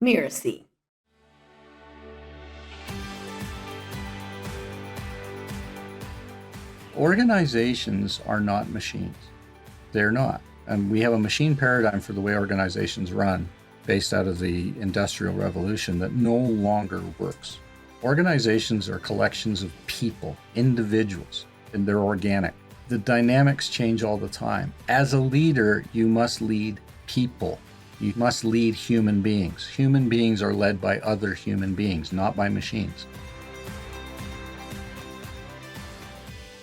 Miracy. Organizations are not machines. They're not. And we have a machine paradigm for the way organizations run based out of the Industrial Revolution that no longer works. Organizations are collections of people, individuals, and they're organic. The dynamics change all the time. As a leader, you must lead people. You must lead human beings. Human beings are led by other human beings, not by machines.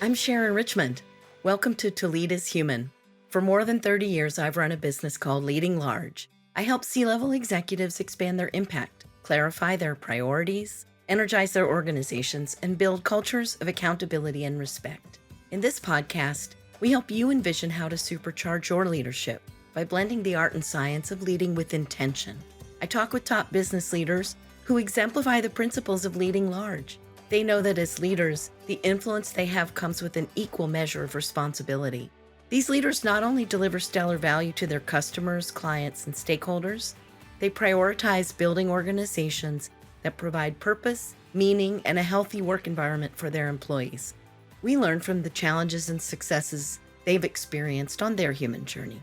I'm Sharon Richmond. Welcome to Lead as Human. For more than 30 years, I've run a business called Leading Large. I help C-level executives expand their impact, clarify their priorities, energize their organizations, and build cultures of accountability and respect. In this podcast, we help you envision how to supercharge your leadership by blending the art and science of leading with intention. I talk with top business leaders who exemplify the principles of leading large. They know that as leaders, the influence they have comes with an equal measure of responsibility. These leaders not only deliver stellar value to their customers, clients, and stakeholders, they prioritize building organizations that provide purpose, meaning, and a healthy work environment for their employees. We learn from the challenges and successes they've experienced on their human journey.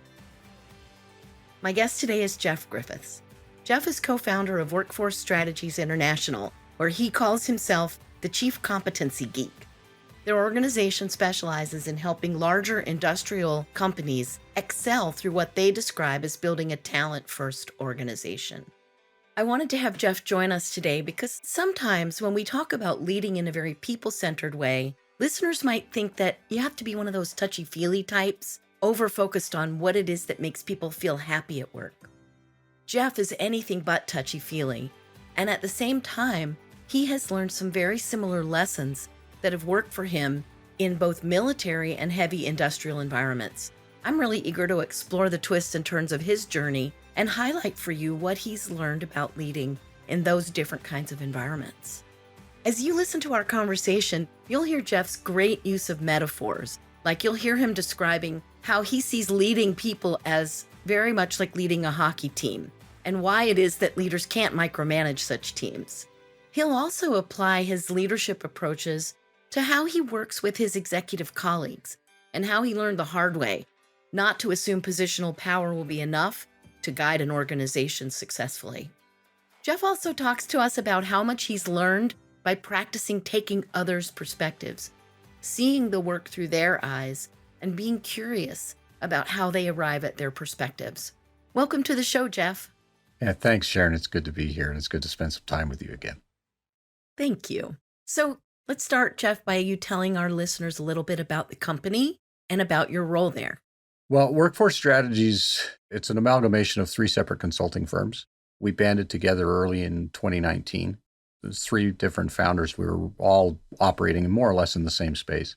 My guest today is Jeff Griffiths. Jeff is co-founder of Workforce Strategies International, where he calls himself the Chief Competency Geek. Their organization specializes in helping larger industrial companies excel through what they describe as building a talent-first organization. I wanted to have Jeff join us today because sometimes when we talk about leading in a very people-centered way, listeners might think that you have to be one of those touchy-feely types, over-focused on what it is that makes people feel happy at work. Jeff is anything but touchy-feely, and at the same time, he has learned some very similar lessons that have worked for him in both military and heavy industrial environments. I'm really eager to explore the twists and turns of his journey and highlight for you what he's learned about leading in those different kinds of environments. As you listen to our conversation, you'll hear Jeff's great use of metaphors. Like you'll hear him describing how he sees leading people as very much like leading a hockey team, and why it is that leaders can't micromanage such teams. He'll also apply his leadership approaches to how he works with his executive colleagues and how he learned the hard way not to assume positional power will be enough to guide an organization successfully. Jeff also talks to us about how much he's learned by practicing taking others' perspectives, seeing the work through their eyes, and being curious about how they arrive at their perspectives. Welcome to the show, Jeff. Yeah, thanks, Sharon. It's good to be here, and it's good to spend some time with you again. Thank you. So let's start, Jeff, by you telling our listeners a little bit about the company and about your role there. Well, Workforce Strategies, it's an amalgamation of 3 separate consulting firms. We banded together early in 2019. There's 3 different founders. We were all operating more or less in the same space.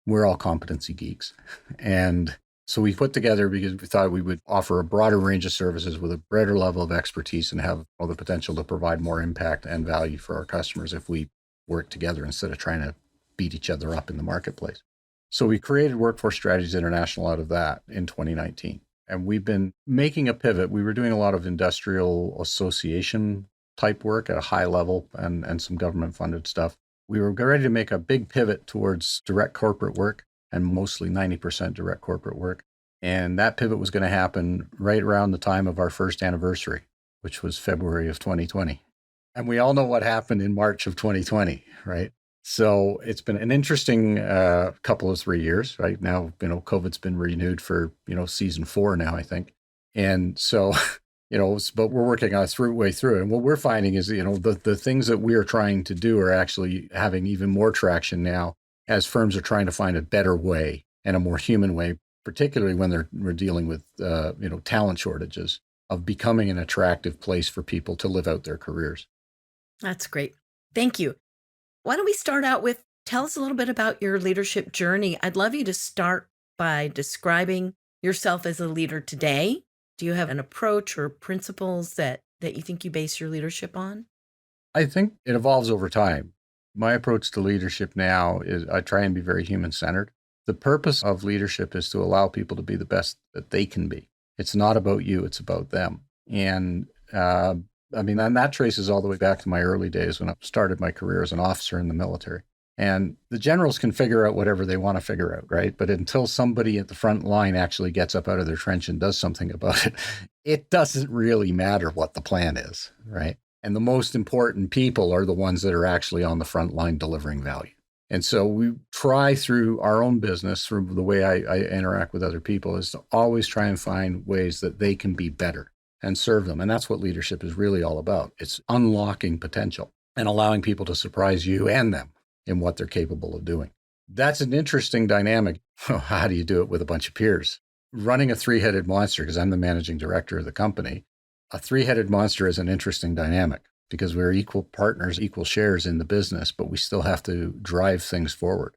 We're all competency geeks. And so we put together because we thought we would offer a broader range of services with a greater level of expertise and have all the potential to provide more impact and value for our customers if we work together instead of trying to beat each other up in the marketplace. So we created Workforce Strategies International out of that in 2019. And we've been making a pivot. We were doing a lot of industrial association type work at a high level and some government funded stuff. We were ready to make a big pivot towards direct corporate work, and mostly 90% direct corporate work. And that pivot was going to happen right around the time of our first anniversary, which was February of 2020. And we all know what happened in March of 2020, right? So it's been an interesting couple of 3 years, right? Now, COVID's been renewed for, season 4 now, I think. And so, but we're working our way through it. And what we're finding is, the things that we are trying to do are actually having even more traction now as firms are trying to find a better way and a more human way, particularly when we're dealing with, talent shortages, of becoming an attractive place for people to live out their careers. That's great. Thank you. Why don't we start out with, tell us a little bit about your leadership journey. I'd love you to start by describing yourself as a leader today. Do you have an approach or principles that you think you base your leadership on? I think it evolves over time. My approach to leadership now is I try and be very human-centered. The purpose of leadership is to allow people to be the best that they can be. It's not about you, it's about them. And I mean, and that traces all the way back to my early days when I started my career as an officer in the military. And the generals can figure out whatever they want to figure out, right? But until somebody at the front line actually gets up out of their trench and does something about it, it doesn't really matter what the plan is, right? And the most important people are the ones that are actually on the front line delivering value. And so we try through our own business, through the way I interact with other people, is to always try and find ways that they can be better and serve them. And that's what leadership is really all about. It's unlocking potential and allowing people to surprise you and them in what they're capable of doing. That's an interesting dynamic. How do you do it with a bunch of peers? Running a three-headed monster, because I'm the managing director of the company, a three-headed monster is an interesting dynamic because we're equal partners, equal shares in the business, but we still have to drive things forward.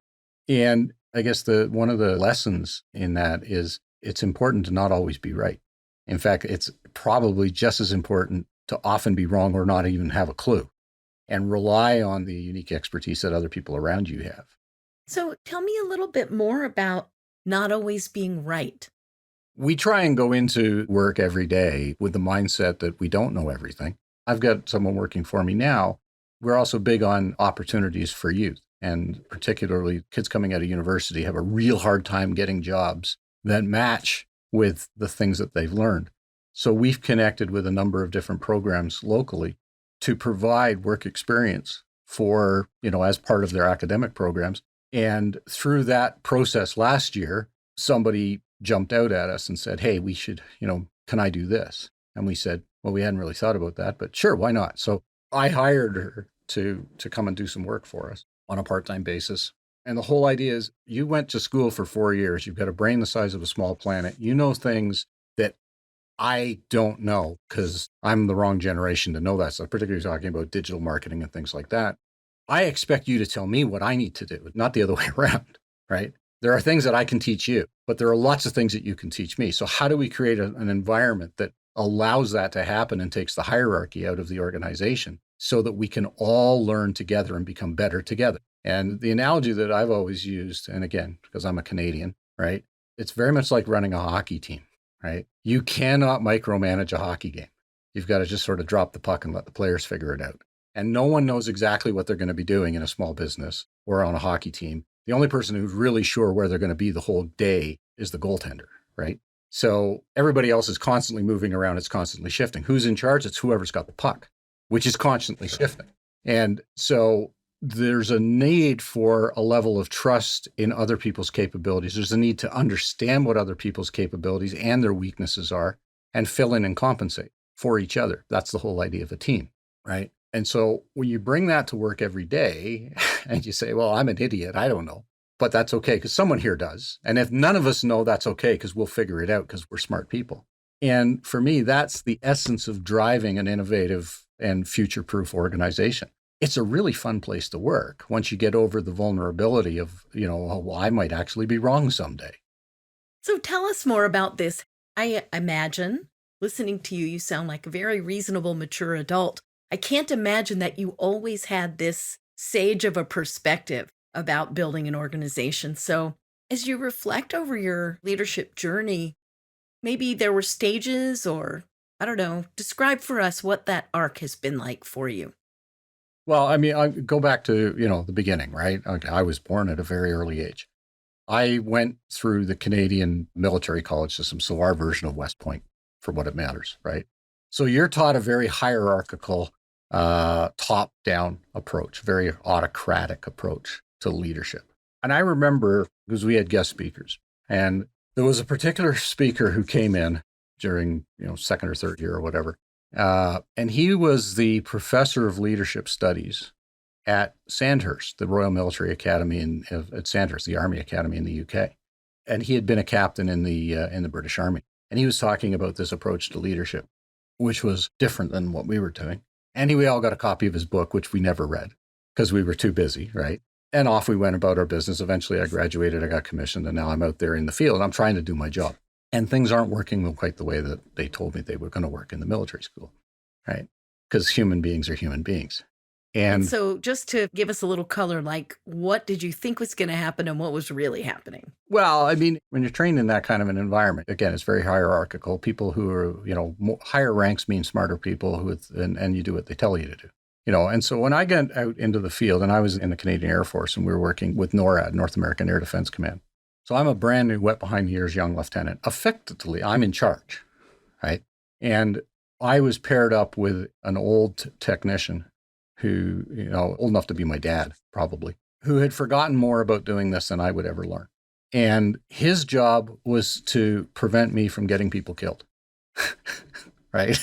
And I guess one of the lessons in that is it's important to not always be right. In fact, it's probably just as important to often be wrong or not even have a clue, and rely on the unique expertise that other people around you have. So tell me a little bit more about not always being right. We try and go into work every day with the mindset that we don't know everything. I've got someone working for me now. We're also big on opportunities for youth, and particularly kids coming out of university have a real hard time getting jobs that match with the things that they've learned. So we've connected with a number of different programs locally to provide work experience for, as part of their academic programs. And through that process last year, somebody jumped out at us and said, hey, we should, can I do this? And we said, well, we hadn't really thought about that, but sure, why not? So I hired her to come and do some work for us on a part-time basis. And the whole idea is you went to school for 4 years. You've got a brain the size of a small planet. You know things that I don't know because I'm the wrong generation to know that stuff, particularly talking about digital marketing and things like that. I expect you to tell me what I need to do, not the other way around, right? There are things that I can teach you, but there are lots of things that you can teach me. So how do we create an environment that allows that to happen and takes the hierarchy out of the organization so that we can all learn together and become better together? And the analogy that I've always used, and again, because I'm a Canadian, right? It's very much like running a hockey team. Right? You cannot micromanage a hockey game. You've got to just sort of drop the puck and let the players figure it out. And no one knows exactly what they're going to be doing in a small business or on a hockey team. The only person who's really sure where they're going to be the whole day is the goaltender, right? So everybody else is constantly moving around. It's constantly shifting. Who's in charge? It's whoever's got the puck, which is constantly shifting. And so there's a need for a level of trust in other people's capabilities. There's a need to understand what other people's capabilities and their weaknesses are and fill in and compensate for each other. That's the whole idea of a team, right? And so when you bring that to work every day and you say, well, I'm an idiot, I don't know, but that's okay because someone here does. And if none of us know, that's okay because we'll figure it out because we're smart people. And for me, that's the essence of driving an innovative and future-proof organization. It's a really fun place to work once you get over the vulnerability of, oh, well, I might actually be wrong someday. So tell us more about this. I imagine, listening to you, you sound like a very reasonable, mature adult. I can't imagine that you always had this sage of a perspective about building an organization. So as you reflect over your leadership journey, maybe there were stages or, I don't know, describe for us what that arc has been like for you. Well, I mean, I go back to, the beginning, right? I was born at a very early age. I went through the Canadian military college system, so our version of West Point, for what it matters, right? So you're taught a very hierarchical, top-down approach, very autocratic approach to leadership. And I remember, because we had guest speakers, and there was a particular speaker who came in during, second or third year or whatever. And he was the professor of leadership studies at Sandhurst, the Royal Military Academy at Sandhurst, the Army Academy in the UK. And he had been a captain in the British Army. And he was talking about this approach to leadership, which was different than what we were doing. And we all got a copy of his book, which we never read because we were too busy, right? And off we went about our business. Eventually I graduated, I got commissioned, and now I'm out there in the field. I'm trying to do my job. And things aren't working quite the way that they told me they were going to work in the military school, right? Because human beings are human beings. And And so just to give us a little color, like what did you think was going to happen and what was really happening? well, I mean, when you're trained in that kind of an environment, again, it's very hierarchical. People who are, higher ranks mean smarter people and you do what they tell you to do. And so when I got out into the field, and I was in the Canadian Air Force, and we were working with NORAD, North American Air Defense Command. So I'm a brand new, wet behind the ears young lieutenant. Effectively, I'm in charge, right? And I was paired up with an old technician who, old enough to be my dad, probably, who had forgotten more about doing this than I would ever learn. And his job was to prevent me from getting people killed, right?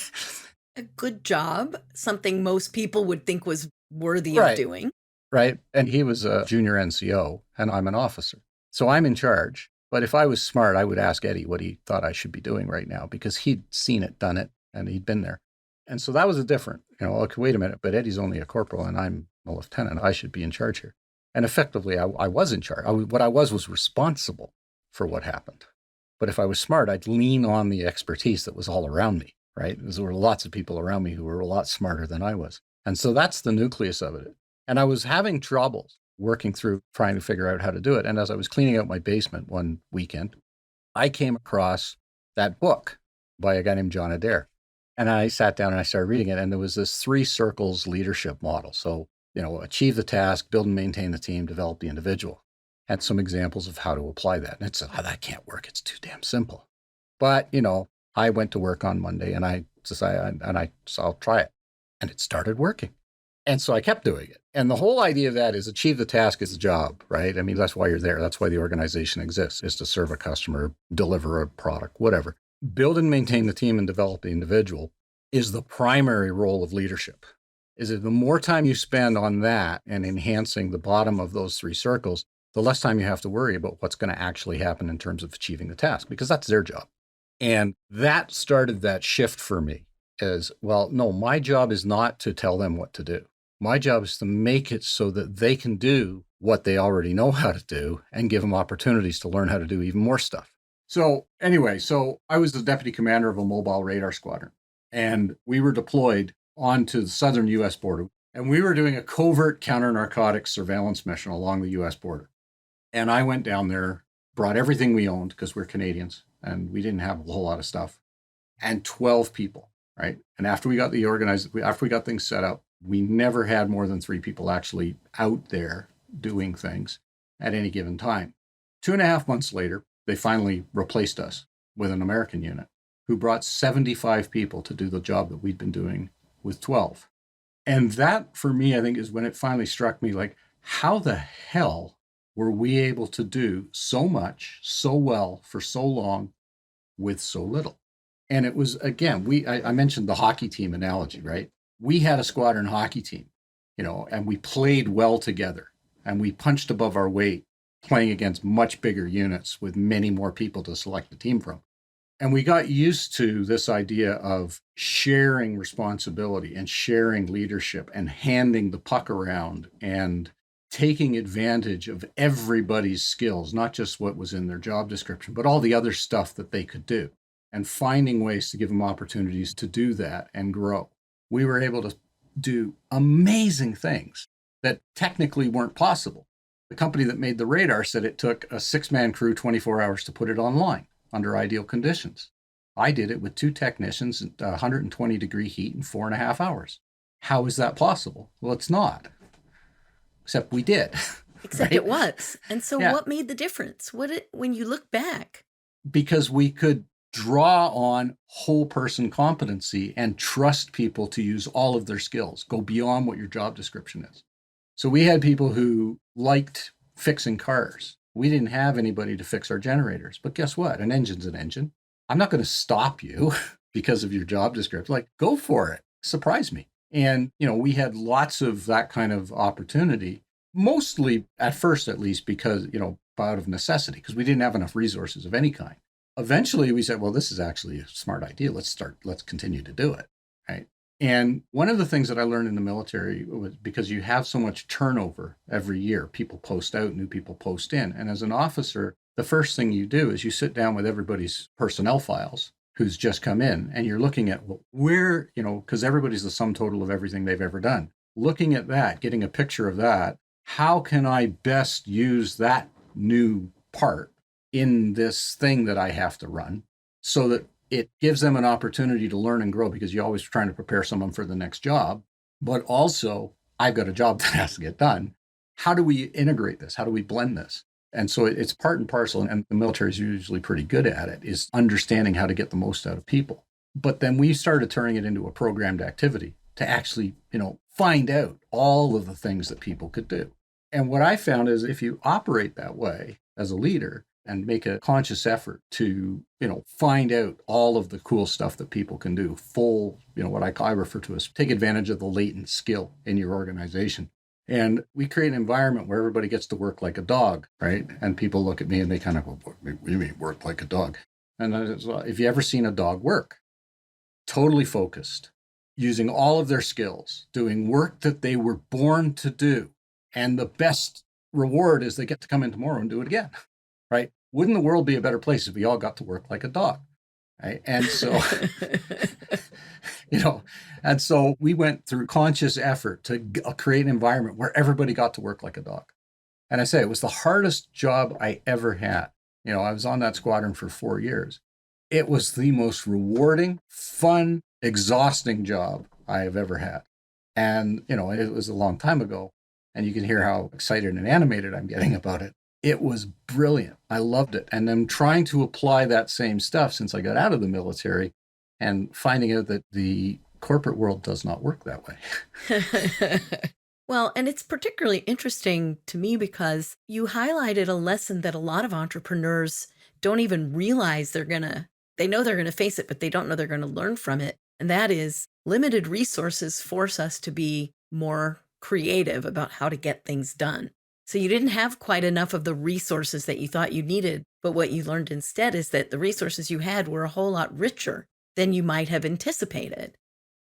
A good job, something most people would think was worthy Right. of doing. Right. And he was a junior NCO, and I'm an officer. So I'm in charge. But if I was smart, I would ask Eddie what he thought I should be doing right now, because he'd seen it, done it, and he'd been there. And so that was a different, okay, wait a minute, but Eddie's only a corporal and I'm a lieutenant. I should be in charge here. And effectively, I was in charge. What I was responsible for what happened. But if I was smart, I'd lean on the expertise that was all around me, right? There were lots of people around me who were a lot smarter than I was. And so that's the nucleus of it. And I was having troubles working through trying to figure out how to do it. And as I was cleaning out my basement one weekend, I came across that book by a guy named John Adair. And I sat down and I started reading it. And there was this 3 circles leadership model. So, achieve the task, build and maintain the team, develop the individual. And some examples of how to apply that. And it's, that can't work. It's too damn simple. But, I went to work on Monday and I decided, so I'll try it. And it started working. And so I kept doing it. And the whole idea of that is achieve the task is a job, right? I mean, that's why you're there. That's why the organization exists, is to serve a customer, deliver a product, whatever. Build and maintain the team and develop the individual is the primary role of leadership. Is that the more time you spend on that and enhancing the bottom of those 3 circles, the less time you have to worry about what's going to actually happen in terms of achieving the task, because that's their job. And that started that shift for me as, well, no, my job is not to tell them what to do. My job is to make it so that they can do what they already know how to do and give them opportunities to learn how to do even more stuff. So anyway, I was the deputy commander of a mobile radar squadron, and we were deployed onto the southern U.S. border, and we were doing a covert counter-narcotics surveillance mission along the U.S. border. And I went down there, brought everything we owned, because we're Canadians, and we didn't have a whole lot of stuff, and 12 people, right? And after we got after we got things set up, we never had more than 3 people actually out there doing things at any given time. 2.5 months later, they finally replaced us with an American unit who brought 75 people to do the job that we'd been doing with 12. And that, for me, I think, is when it finally struck me, like, how the hell were we able to do so much, so well, for so long with so little? And it was, again, I mentioned the hockey team analogy, right? We had a squadron hockey team, and we played well together, and we punched above our weight, playing against much bigger units with many more people to select the team from. And we got used to this idea of sharing responsibility and sharing leadership and handing the puck around and taking advantage of everybody's skills, not just what was in their job description, but all the other stuff that they could do, and finding ways to give them opportunities to do that and grow. We were able to do amazing things that technically weren't possible. The company that made the radar said it took a 6-man crew 24 hours to put it online under ideal conditions. I did it with 2 technicians at 120-degree heat in 4.5 hours. How is that possible? Well, it's not. Except we did. Except right? It was. And so what made the difference? When you look back? Because we could draw on whole person competency and trust people to use all of their skills, go beyond what your job description is. So we had people who liked fixing cars. We didn't have anybody to fix our generators. But guess what? An engine's an engine. I'm not going to stop you because of your job description. Like, go for it. Surprise me. And, we had lots of that kind of opportunity, mostly at first, at least, because, out of necessity, because we didn't have enough resources of any kind. Eventually, we said, well, this is actually a smart idea. Let's continue to do it, right? And one of the things that I learned in the military was, because you have so much turnover every year, people post out, new people post in. And as an officer, the first thing you do is you sit down with everybody's personnel files who's just come in, and you're looking at, well, where, because everybody's the sum total of everything they've ever done. looking at that, getting a picture of that, how can I best use that new part in this thing that I have to run so that it gives them an opportunity to learn and grow, because you're always trying to prepare someone for the next job, but also I've got a job that has to get done. How do we integrate this? How do we blend this? And so it's part and parcel, and the military is usually pretty good at it, is understanding how to get the most out of people. But then we started turning it into a programmed activity to actually, find out all of the things that people could do. And what I found is if you operate that way as a leader and make a conscious effort to, find out all of the cool stuff that people can do, full, what I refer to as take advantage of the latent skill in your organization. And we create an environment where everybody gets to work like a dog, right? And people look at me and they kind of go, what do you mean work like a dog? And I said, well, if you ever seen a dog work, totally focused, using all of their skills, doing work that they were born to do. And the best reward is they get to come in tomorrow and do it again, right? Wouldn't the world be a better place if we all got to work like a dog, right? And so, and so we went through conscious effort to create an environment where everybody got to work like a dog. And I say it was the hardest job I ever had. I was on that squadron for 4 years. It was the most rewarding, fun, exhausting job I have ever had. And, it was a long time ago, and you can hear how excited and animated I'm getting about it. It was brilliant. I loved it. And I'm trying to apply that same stuff since I got out of the military and finding out that the corporate world does not work that way. Well, and it's particularly interesting to me because you highlighted a lesson that a lot of entrepreneurs don't even realize they know they're going to face it, but they don't know they're going to learn from it. And that is limited resources force us to be more creative about how to get things done. So you didn't have quite enough of the resources that you thought you needed, but what you learned instead is that the resources you had were a whole lot richer than you might have anticipated.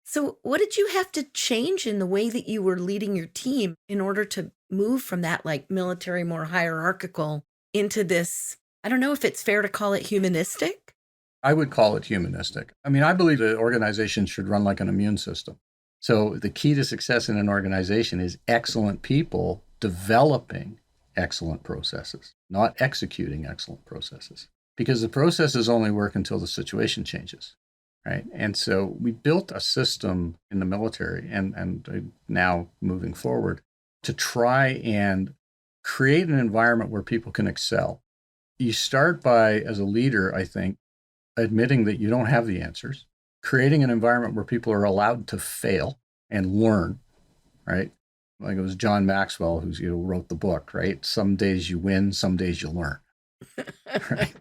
So what did you have to change in the way that you were leading your team in order to move from that military, more hierarchical into this, I don't know if it's fair to call it humanistic? I would call it humanistic. I believe the organization should run like an immune system. So the key to success in an organization is excellent people developing excellent processes, not executing excellent processes, because the processes only work until the situation changes, right? And so we built a system in the military and now moving forward to try and create an environment where people can excel. You start by, as a leader, I think, admitting that you don't have the answers, creating an environment where people are allowed to fail and learn, right? Like it was John Maxwell who wrote the book, right? Some days you win, some days you learn. Right?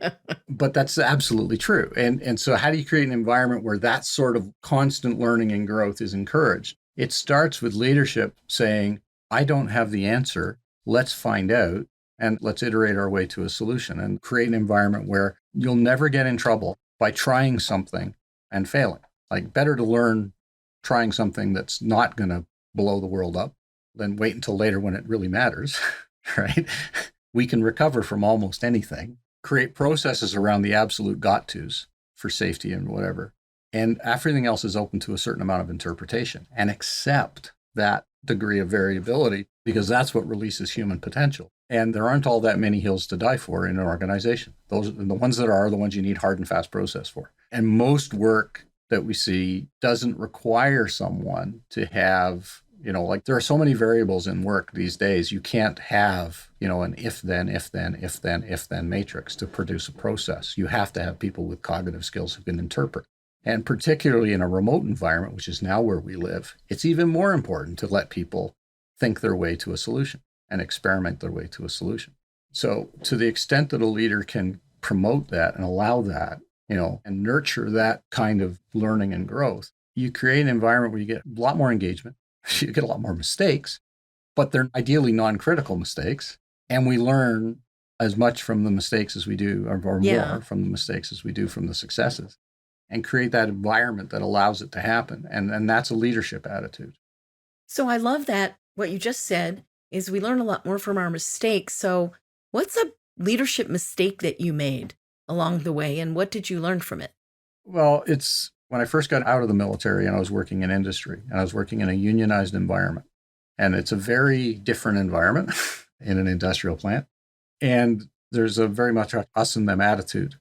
But that's absolutely true. And so how do you create an environment where that sort of constant learning and growth is encouraged? It starts with leadership saying, I don't have the answer. Let's find out and let's iterate our way to a solution and create an environment where you'll never get in trouble by trying something and failing. Like better to learn trying something that's not going to blow the world up than wait until later when it really matters, right? We can recover from almost anything, create processes around the absolute got-tos for safety and whatever. And everything else is open to a certain amount of interpretation and accept that degree of variability because that's what releases human potential. And there aren't all that many hills to die for in an organization. Those the ones that are the ones you need hard and fast process for. And most work that we see doesn't require someone to have, there are so many variables in work these days. You can't have, an if then matrix to produce a process. You have to have people with cognitive skills who can interpret. And particularly in a remote environment, which is now where we live, it's even more important to let people think their way to a solution and experiment their way to a solution. So to the extent that a leader can promote that and allow that, and nurture that kind of learning and growth, you create an environment where you get a lot more engagement, you get a lot more mistakes, but they're ideally non-critical mistakes. And we learn as much from the mistakes as we do, or more from the mistakes as we do from the successes, and create that environment that allows it to happen. And that's a leadership attitude. So I love that what you just said is we learn a lot more from our mistakes. So what's a leadership mistake that you made along the way, and what did you learn from it? Well, it's when I first got out of the military and I was working in industry and I was working in a unionized environment. And it's a very different environment in an industrial plant. And there's a very much us and them attitude.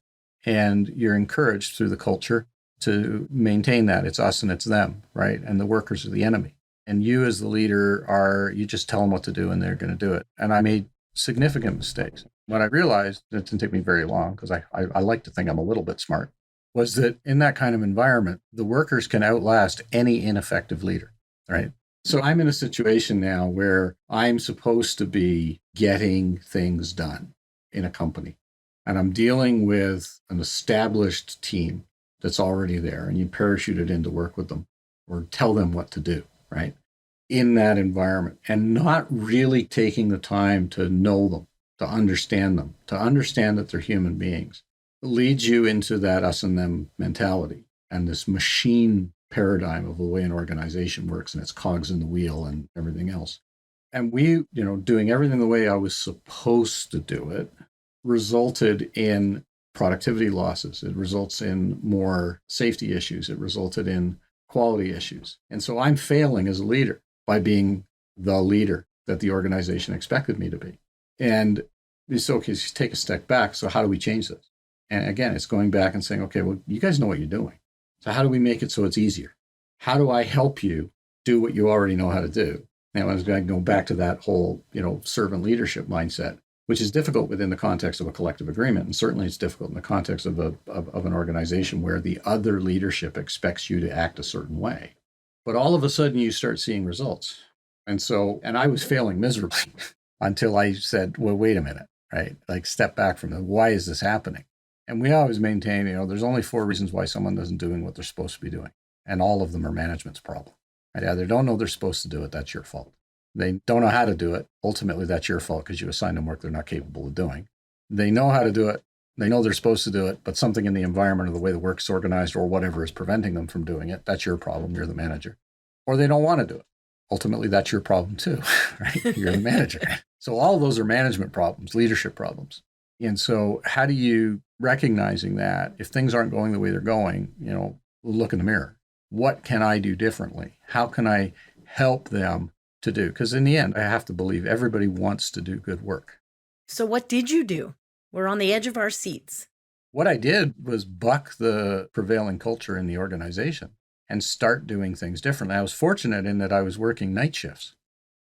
And you're encouraged through the culture to maintain that. It's us and it's them, right? And the workers are the enemy. And you as the leader you just tell them what to do and they're going to do it. And I made significant mistakes. What I realized, it didn't take me very long because I like to think I'm a little bit smart, was that in that kind of environment, the workers can outlast any ineffective leader, right? So I'm in a situation now where I'm supposed to be getting things done in a company. And I'm dealing with an established team that's already there, and you parachute it in to work with them or tell them what to do, right? In that environment, and not really taking the time to know them, to understand that they're human beings, leads you into that us and them mentality and this machine paradigm of the way an organization works and its cogs in the wheel and everything else. And we, doing everything the way I was supposed to do it resulted in productivity losses. It results in more safety issues. It resulted in quality issues. And so I'm failing as a leader by being the leader that the organization expected me to be. And it's okay, so take a step back. So how do we change this? And again, it's going back and saying, okay, well, you guys know what you're doing. So how do we make it so it's easier? How do I help you do what you already know how to do? Now, I was going to go back to that whole, servant leadership mindset, which is difficult within the context of a collective agreement. And certainly it's difficult in the context of an organization where the other leadership expects you to act a certain way. But all of a sudden you start seeing results. And I was failing miserably until I said, well, wait a minute, right? Like step back from it. Why is this happening? And we always maintain, there's only 4 reasons why someone isn't doing what they're supposed to be doing. And all of them are management's problem. They either don't know they're supposed to do it, that's your fault. They don't know how to do it. Ultimately, that's your fault because you assigned them work they're not capable of doing. They know how to do it. They know they're supposed to do it, but something in the environment or the way the work's organized or whatever is preventing them from doing it. That's your problem. You're the manager. Or they don't want to do it. Ultimately, that's your problem too, right? You're the manager. So all of those are management problems, leadership problems. And so how do you, recognizing that if things aren't going the way they're going, look in the mirror. What can I do differently? How can I help them to do? Because in the end, I have to believe everybody wants to do good work. So what did you do? We're on the edge of our seats. What I did was buck the prevailing culture in the organization and start doing things differently. I was fortunate in that I was working night shifts.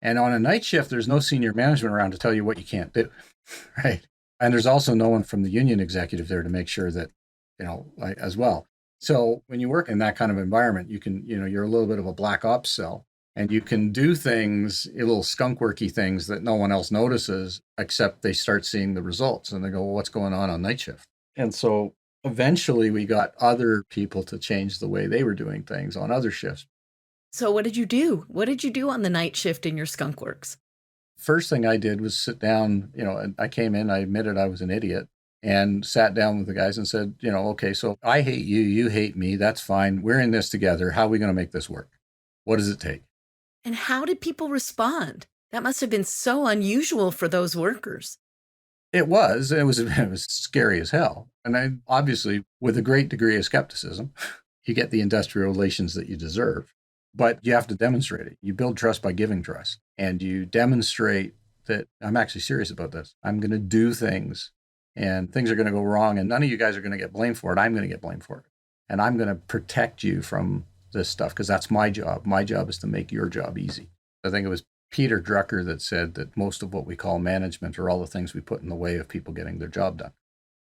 And on a night shift, there's no senior management around to tell you what you can't do, right? And there's also no one from the union executive there to make sure that, as well. So when you work in that kind of environment, you can, you're a little bit of a black ops cell. And you can do things, little skunkworky things that no one else notices, except they start seeing the results. And they go, well, what's going on night shift? And so eventually we got other people to change the way they were doing things on other shifts. So what did you do? What did you do on the night shift in your skunk works? First thing I did was sit down, and I came in, I admitted I was an idiot and sat down with the guys and said, okay, so I hate you, you hate me. That's fine. We're in this together. How are we going to make this work? What does it take? And how did people respond? That must have been so unusual for those workers. It was scary as hell. And obviously, with a great degree of skepticism, you get the industrial relations that you deserve, but you have to demonstrate it. You build trust by giving trust, and you demonstrate that I'm actually serious about this. I'm going to do things, and things are going to go wrong, and none of you guys are going to get blamed for it. I'm going to get blamed for it. And I'm going to protect you from this stuff because that's my job. My job is to make your job easy. I think it was Peter Drucker that said that most of what we call management are all the things we put in the way of people getting their job done.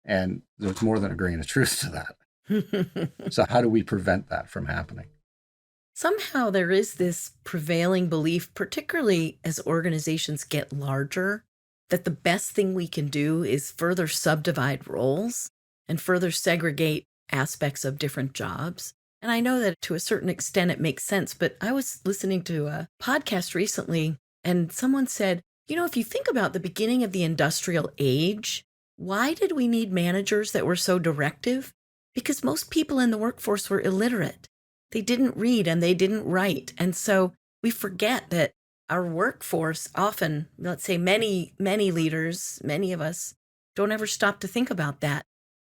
And there's more than a grain of truth to that. So how do we prevent that from happening? Somehow there is this prevailing belief, particularly as organizations get larger, that the best thing we can do is further subdivide roles and further segregate aspects of different jobs. And I know that to a certain extent it makes sense, but I was listening to a podcast recently and someone said, if you think about the beginning of the industrial age, why did we need managers that were so directive? Because most people in the workforce were illiterate. They didn't read and they didn't write. And so we forget that our workforce often, let's say many leaders, many of us don't ever stop to think about that.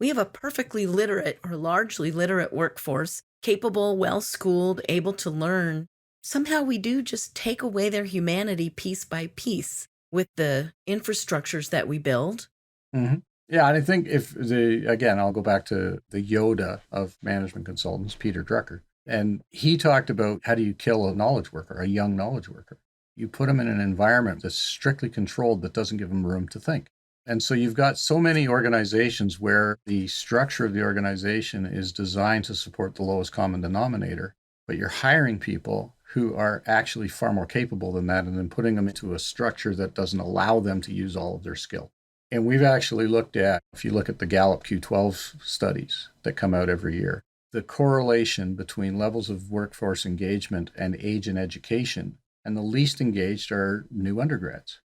We have a perfectly literate or largely literate workforce, capable, well-schooled, able to learn. somehow we do just take away their humanity piece by piece with the infrastructures that we build. hmm Yeah, and I think again, I'll go back to the Yoda of management consultants, Peter Drucker, and he talked about how do you kill a knowledge worker, a young knowledge worker? You put them in an environment that's strictly controlled that doesn't give them room to think. And so you've got so many organizations where the structure of the organization is designed to support the lowest common denominator, but you're hiring people who are actually far more capable than that and then putting them into a structure that doesn't allow them to use all of their skill. And we've actually looked at, if you look at the Gallup Q12 studies that come out every year, the correlation between levels of workforce engagement and age and education, and the least engaged are new undergrads.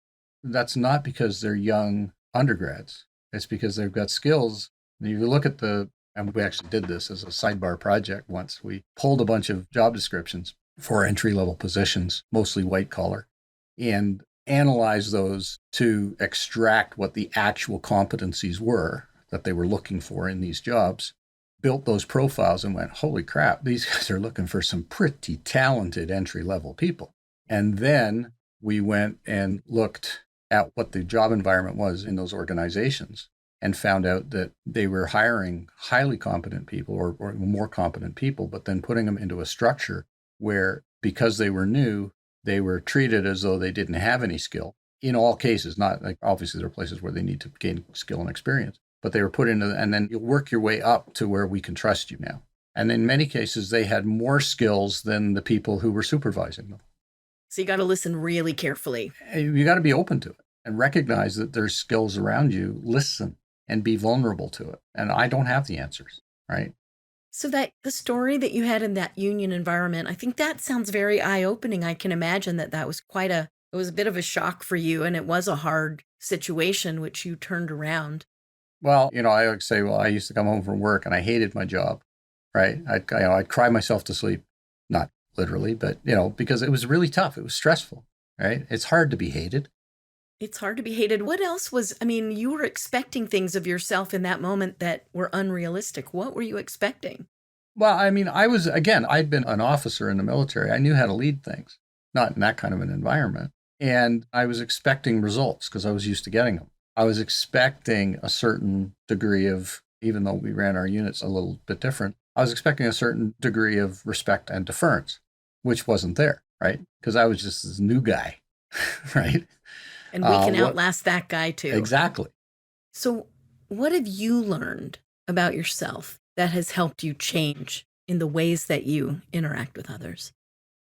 That's not because they're young undergrads. It's because they've got skills. And you look at and we actually did this as a sidebar project once. We pulled a bunch of job descriptions for entry-level positions, mostly white collar, and analyzed those to extract what the actual competencies were that they were looking for in these jobs, built those profiles and went, holy crap, these guys are looking for some pretty talented entry-level people. And then we went and looked at what the job environment was in those organizations and found out that they were hiring highly competent people or more competent people, but then putting them into a structure where, because they were new, they were treated as though they didn't have any skill. In all cases, not like obviously there are places where they need to gain skill and experience, but they were put into, and then you work your way up to where we can trust you now. And in many cases, they had more skills than the people who were supervising them. So you got to listen really carefully. You got to be open to it and recognize that there's skills around you. Listen and be vulnerable to it. And I don't have the answers, right? So that the story that you had in that union environment, I think that sounds very eye-opening. I can imagine that was it was a bit of a shock for you, and it was a hard situation, which you turned around. Well, I would say, I used to come home from work and I hated my job, right? I'd cry myself to sleep, not literally, but, because it was really tough. It was stressful, right? It's hard to be hated. It's hard to be hated. What else you were expecting things of yourself in that moment that were unrealistic. What were you expecting? Well, I'd been an officer in the military. I knew how to lead things, not in that kind of an environment. And I was expecting results because I was used to getting them. I was expecting a certain degree of, even though we ran our units a little bit different, I was expecting a certain degree of respect and deference, which wasn't there, right? Because I was just this new guy, right? And we can outlast that guy too. Exactly. So what have you learned about yourself that has helped you change in the ways that you interact with others?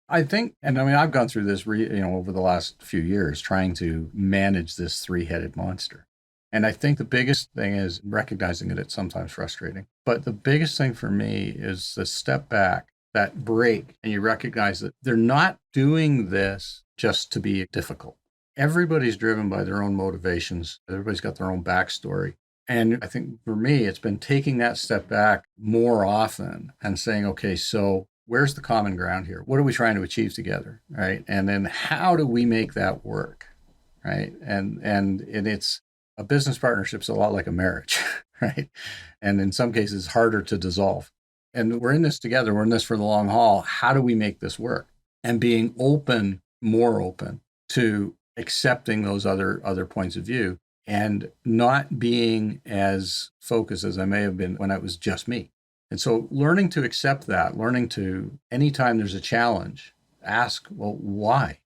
I think, I've gone through this, over the last few years, trying to manage this three-headed monster. And I think the biggest thing is recognizing that it's sometimes frustrating. But the biggest thing for me is the step back, that break, and you recognize that they're not doing this just to be difficult. Everybody's driven by their own motivations. Everybody's got their own backstory. And I think for me, it's been taking that step back more often and saying, okay, so where's the common ground here? What are we trying to achieve together, right? And then how do we make that work, right? And it's a business partnership's a lot like a marriage, right? And in some cases, harder to dissolve. And we're in this together. We're in this for the long haul. How do we make this work? And being open, more open to accepting those other points of view and not being as focused as I may have been when it was just me. And so learning to accept that, learning to, anytime there's a challenge, ask, well, why?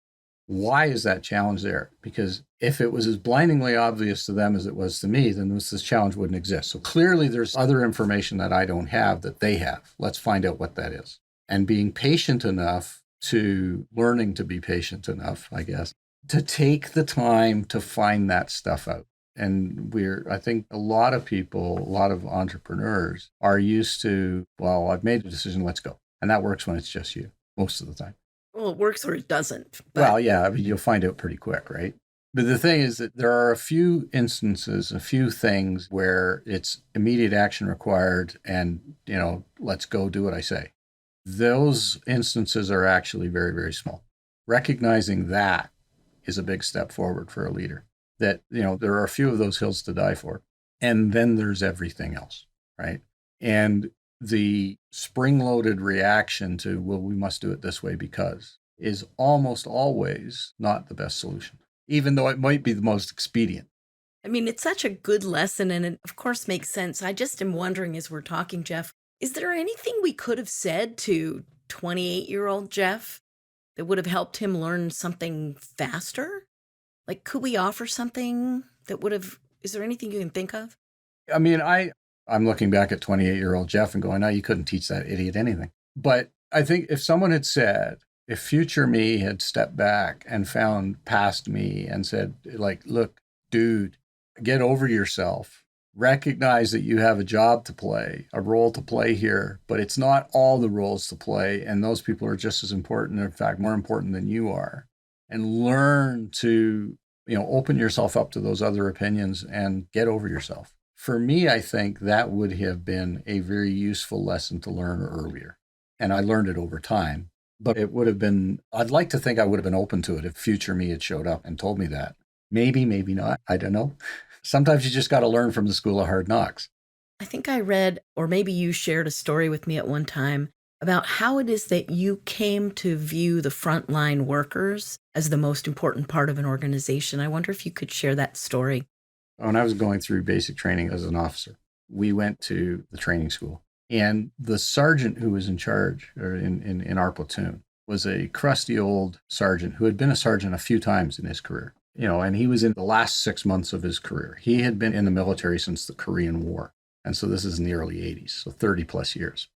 Why is that challenge there? Because if it was as blindingly obvious to them as it was to me, then this challenge wouldn't exist. So clearly there's other information that I don't have that they have. Let's find out what that is. And being patient enough learning to be patient enough, I guess, to take the time to find that stuff out. And I think a lot of people, a lot of entrepreneurs are used to, well, I've made a decision, let's go. And that works when it's just you most of the time. Well, it works or it doesn't. But... Well, yeah, you'll find out pretty quick, right? But the thing is that there are a few instances, a few things where it's immediate action required and, let's go do what I say. Those instances are actually very, very small. Recognizing that is a big step forward for a leader. That, there are a few of those hills to die for. And then there's everything else, right? And the spring-loaded reaction to, well, we must do it this way because is almost always not the best solution, even though it might be the most expedient. I mean, it's such a good lesson, and it, of course, makes sense. I just am wondering as we're talking, Jeff, is there anything we could have said to 28-year-old Jeff that would have helped him learn something faster? Like, could we offer something that would have, is there anything you can think of? I mean, I'm looking back at 28-year-old Jeff and going, no, you couldn't teach that idiot anything. But I think if someone had said, if future me had stepped back and found past me and said, like, look, dude, get over yourself. Recognize that you have a job to play, a role to play here, but it's not all the roles to play. And those people are just as important, in fact, more important than you are. And learn to, open yourself up to those other opinions and get over yourself. For me, I think that would have been a very useful lesson to learn earlier. And I learned it over time, but it would have been, I'd like to think I would have been open to it if future me had showed up and told me that. Maybe, maybe not. I don't know. Sometimes you just got to learn from the school of hard knocks. I think I read, or maybe you shared a story with me at one time about how it is that you came to view the frontline workers as the most important part of an organization. I wonder if you could share that story. When I was going through basic training as an officer, we went to the training school, and the sergeant who was in charge or in our platoon was a crusty old sergeant who had been a sergeant a few times in his career. And he was in the last 6 months of his career. He had been in the military since the Korean War. And so this is in the early 80s, so 30 plus years.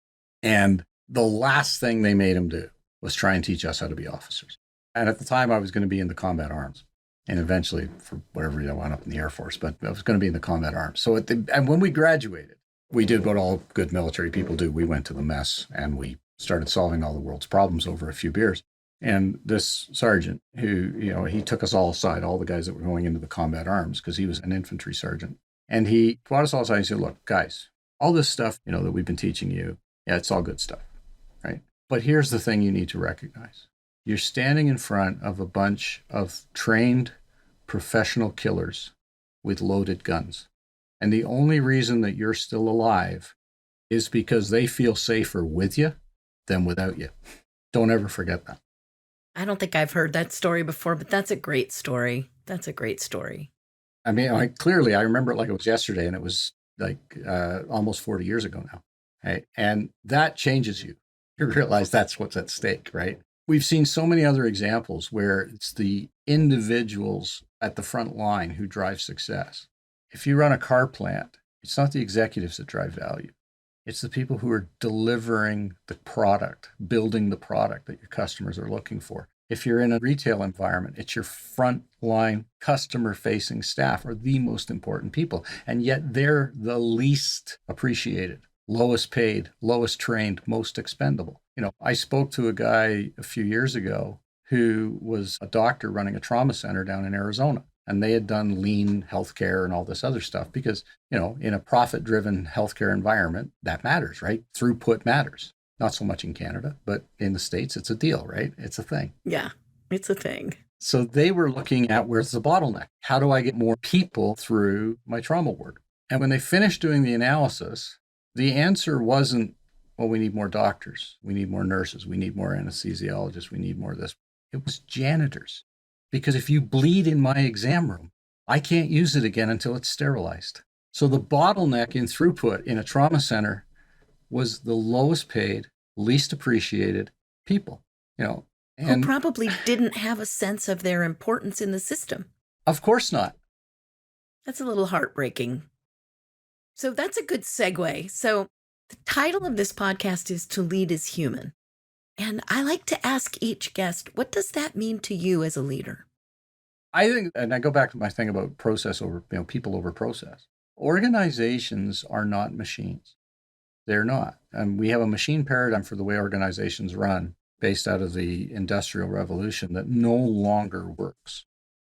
And the last thing they made him do was try and teach us how to be officers. And at the time, I was going to be in the combat arms. And eventually, for whatever reason, I wound up in the Air Force, but I was going to be in the combat arms. So and when we graduated, we did what all good military people do. We went to the mess and we started solving all the world's problems over a few beers. And this sergeant who, he took us all aside, all the guys that were going into the combat arms, because he was an infantry sergeant. And he brought us all aside and said, look, guys, all this stuff, that we've been teaching you, yeah, it's all good stuff, right? But here's the thing you need to recognize. You're standing in front of a bunch of trained professional killers with loaded guns. And the only reason that you're still alive is because they feel safer with you than without you. Don't ever forget that. I don't think I've heard that story before, but that's a great story. That's a great story. I mean, I remember it like it was yesterday, and it was like almost 40 years ago now. Right? And that changes you. You realize that's what's at stake, right? We've seen so many other examples where it's the individuals at the front line who drive success. If you run a car plant, it's not the executives that drive value. It's the people who are delivering the product, building the product that your customers are looking for. If you're in a retail environment, it's your frontline customer-facing staff are the most important people. And yet they're the least appreciated, lowest paid, lowest trained, most expendable. I spoke to a guy a few years ago who was a doctor running a trauma center down in Arizona. And they had done lean healthcare and all this other stuff because, in a profit-driven healthcare environment, that matters, right? Throughput matters. Not so much in Canada, but in the States, it's a deal, right? It's a thing. Yeah, it's a thing. So they were looking at where's the bottleneck? How do I get more people through my trauma ward? And when they finished doing the analysis, the answer wasn't, well, we need more doctors. We need more nurses. We need more anesthesiologists. We need more of this. It was janitors. Because if you bleed in my exam room, I can't use it again until it's sterilized. So the bottleneck in throughput in a trauma center was the lowest paid, least appreciated people, and who probably didn't have a sense of their importance in the system. Of course not. That's a little heartbreaking. So that's a good segue. So the title of this podcast is To Lead is Human. And I like to ask each guest, what does that mean to you as a leader? I think, and I go back to my thing about process over, people over process. Organizations are not machines. They're not. And we have a machine paradigm for the way organizations run based out of the Industrial Revolution that no longer works.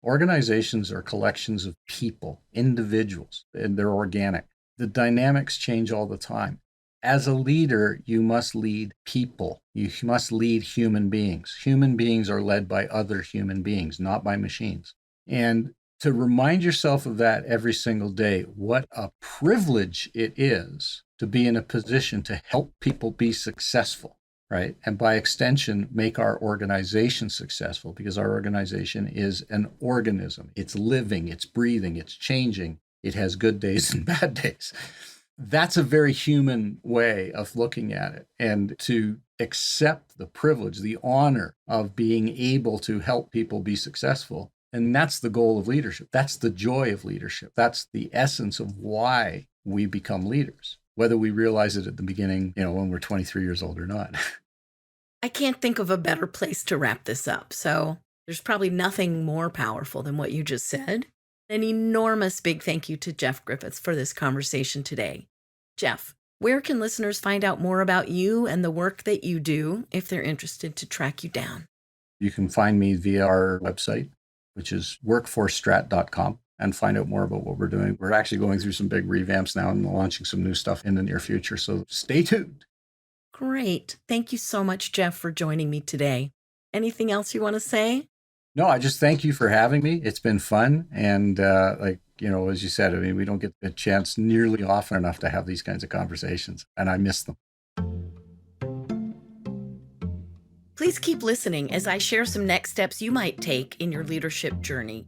Organizations are collections of people, individuals, and they're organic. The dynamics change all the time. As a leader, you must lead people. You must lead human beings. Human beings are led by other human beings, not by machines. And to remind yourself of that every single day, what a privilege it is to be in a position to help people be successful. right? And by extension, make our organization successful, because our organization is an organism. It's living, it's breathing, it's changing. It has good days and bad days. That's a very human way of looking at it. And to accept the privilege, the honor of being able to help people be successful. And that's the goal of leadership. That's the joy of leadership. That's the essence of why we become leaders, whether we realize it at the beginning, when we're 23 years old or not. I can't think of a better place to wrap this up. So there's probably nothing more powerful than what you just said. An enormous big thank you to Jeff Griffiths for this conversation today. Jeff, where can listeners find out more about you and the work that you do if they're interested to track you down? You can find me via our website, which is workforcestrat.com, and find out more about what we're doing. We're actually going through some big revamps now and launching some new stuff in the near future, so stay tuned. Great. Thank you so much, Jeff, for joining me today. Anything else you want to say? No, I just thank you for having me. It's been fun. And as you said, we don't get a chance nearly often enough to have these kinds of conversations, and I miss them. Please keep listening as I share some next steps you might take in your leadership journey.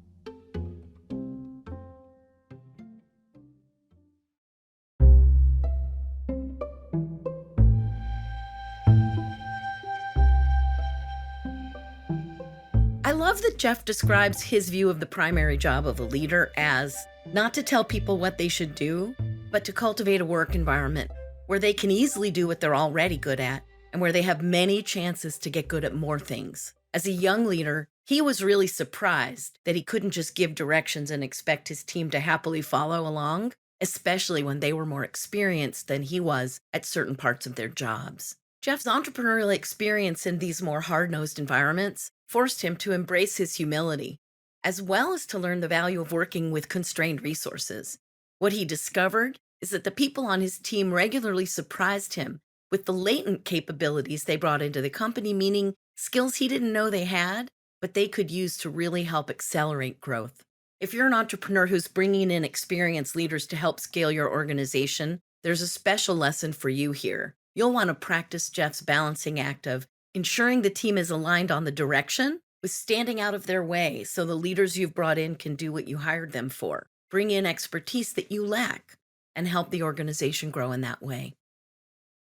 I love that Jeff describes his view of the primary job of a leader as not to tell people what they should do, but to cultivate a work environment where they can easily do what they're already good at and where they have many chances to get good at more things. As a young leader, he was really surprised that he couldn't just give directions and expect his team to happily follow along, especially when they were more experienced than he was at certain parts of their jobs. Jeff's entrepreneurial experience in these more hard-nosed environments forced him to embrace his humility, as well as to learn the value of working with constrained resources. What he discovered is that the people on his team regularly surprised him with the latent capabilities they brought into the company, meaning skills he didn't know they had, but they could use to really help accelerate growth. If you're an entrepreneur who's bringing in experienced leaders to help scale your organization, there's a special lesson for you here. You'll want to practice Jeff's balancing act of ensuring the team is aligned on the direction with standing out of their way so the leaders you've brought in can do what you hired them for, bring in expertise that you lack, and help the organization grow in that way.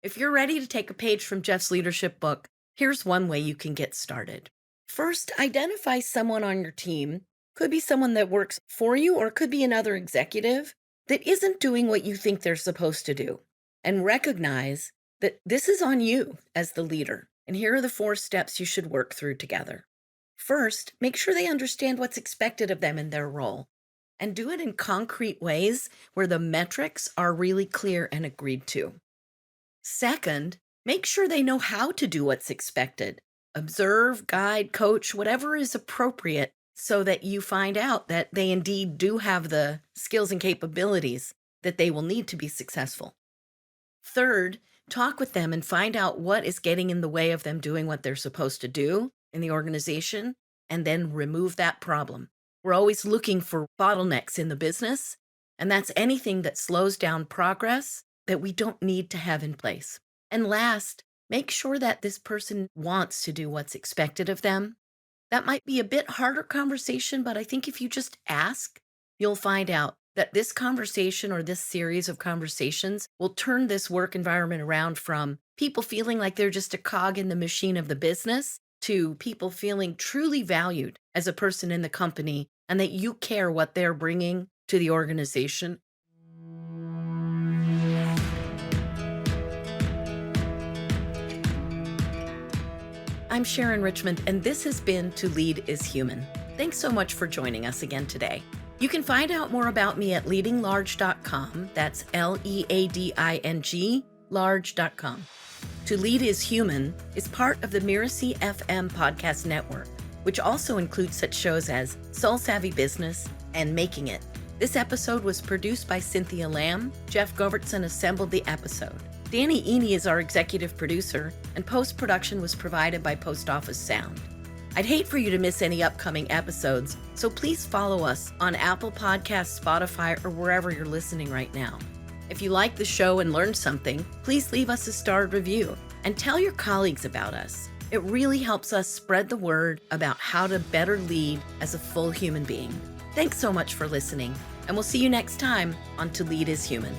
If you're ready to take a page from Jeff's leadership book, here's one way you can get started. First, identify someone on your team. Could be someone that works for you or could be another executive that isn't doing what you think they're supposed to do. And recognize that this is on you as the leader. And here are the 4 steps you should work through together. First, make sure they understand what's expected of them in their role. And do it in concrete ways where the metrics are really clear and agreed to. Second, make sure they know how to do what's expected. Observe, guide, coach, whatever is appropriate so that you find out that they indeed do have the skills and capabilities that they will need to be successful. Third, talk with them and find out what is getting in the way of them doing what they're supposed to do in the organization, and then remove that problem. We're always looking for bottlenecks in the business, and that's anything that slows down progress that we don't need to have in place. And last, make sure that this person wants to do what's expected of them. That might be a bit harder conversation, but I think if you just ask, you'll find out that this conversation or this series of conversations will turn this work environment around from people feeling like they're just a cog in the machine of the business to people feeling truly valued as a person in the company and that you care what they're bringing to the organization. I'm Sharon Richmond, and this has been To Lead is Human. Thanks so much for joining us again today. You can find out more about me at leadinglarge.com. That's LEADING, large.com. To Lead is Human is part of the Miracy FM podcast network, which also includes such shows as Soul Savvy Business and Making It. This episode was produced by Cynthia Lamb. Jeff Govertson assembled the episode. Danny Eny is our executive producer, and post-production was provided by Post Office Sound. I'd hate for you to miss any upcoming episodes, so please follow us on Apple Podcasts, Spotify, or wherever you're listening right now. If you like the show and learned something, please leave us a starred review And tell your colleagues about us. It really helps us spread the word about how to better lead as a full human being. Thanks so much for listening, and we'll see you next time on To Lead is Human.